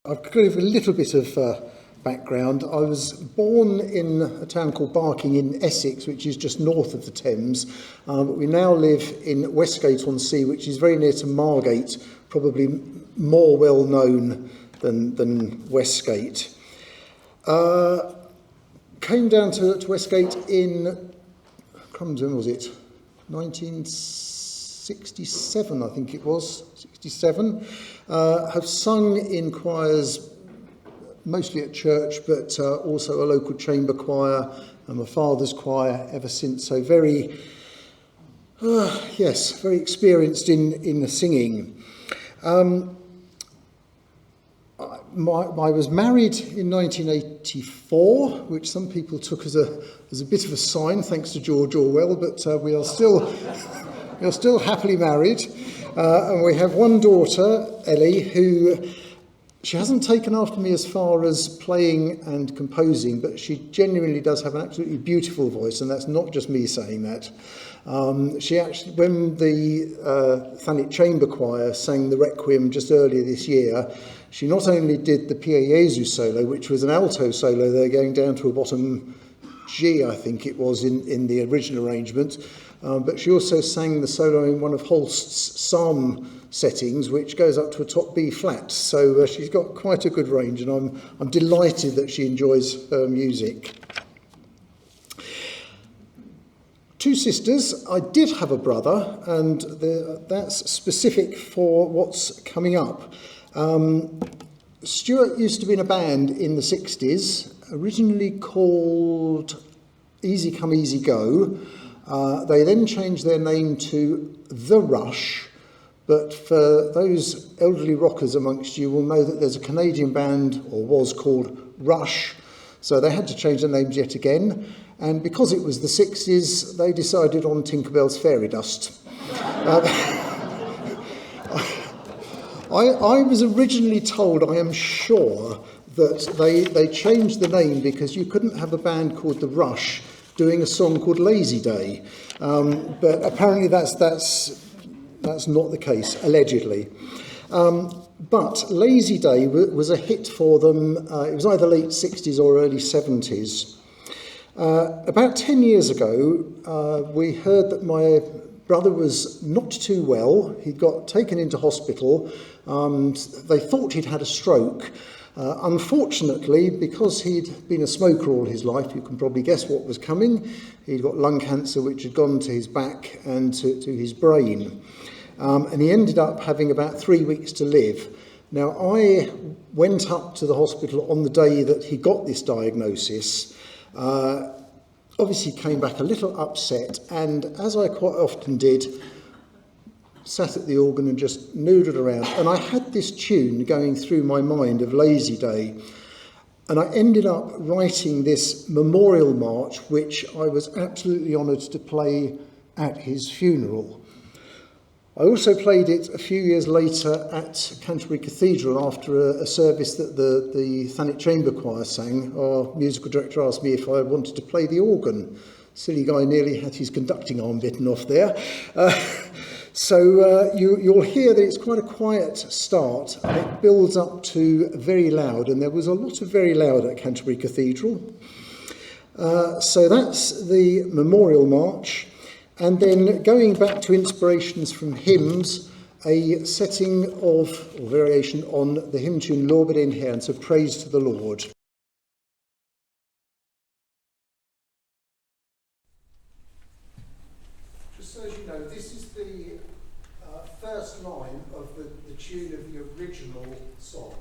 I've got to give a little bit of background. I was born in a town called Barking in Essex, which is just north of the Thames. But we now live in Westgate-on-Sea, which is very near to Margate, probably more well known than Westgate. Came down to Westgate in, crumbs, when was it? 1967, I think it was, 67. Have sung in choirs, mostly at church, but also a local chamber choir and my father's choir ever since. So very experienced in the singing. I was married in 1984, which some people took as a bit of a sign, thanks to George Orwell, but we are still happily married. And we have one daughter, Ellie, who she hasn't taken after me as far as playing and composing, but she genuinely does have an absolutely beautiful voice, and that's not just me saying that. She actually, when the Thanet Chamber Choir sang the Requiem just earlier this year, she not only did the Pie Jesu solo, which was an alto solo, they're going down to a bottom G, I think it was, in the original arrangement, but she also sang the solo in one of Holst's psalm settings, which goes up to a top B flat. So she's got quite a good range, and I'm delighted that she enjoys her music. Two sisters. I did have a brother, and that's specific for what's coming up. Stuart used to be in a band in the 60s, originally called Easy Come Easy Go. They then changed their name to The Rush, but for those elderly rockers amongst you will know that there's a Canadian band, or was, called Rush, so they had to change their names yet again, and because it was the 60s, they decided on Tinkerbell's Fairy Dust. I was originally told, I am sure, that they changed the name because you couldn't have a band called The Rush doing a song called Lazy Day. But apparently that's not the case, allegedly. But Lazy Day was a hit for them. It was either late 60s or early 70s. About 10 years ago, we heard that my brother was not too well. He'd got taken into hospital. They thought he'd had a stroke. Unfortunately, because he'd been a smoker all his life, you can probably guess what was coming. He'd got lung cancer, which had gone to his back and to his brain. And he ended up having about 3 weeks to live. Now, I went up to the hospital on the day that he got this diagnosis. Obviously came back a little upset, and as I quite often did, sat at the organ and just noodled around, and I had this tune going through my mind of Lazy Day, and I ended up writing this memorial march, which I was absolutely honoured to play at his funeral. I also played it a few years later at Canterbury Cathedral after a service that the Thanet Chamber Choir sang. Our musical director asked me if I wanted to play the organ. Silly guy nearly had his conducting arm bitten off there. So you'll hear that it's quite a quiet start, and it builds up to very loud, and there was a lot of very loud at Canterbury Cathedral. So that's the memorial march. And then going back to inspirations from hymns, a setting of, or variation on the hymn tune Lord in Herrn, so praise to the Lord. Just so as you know, this is the first line of the tune of the original song.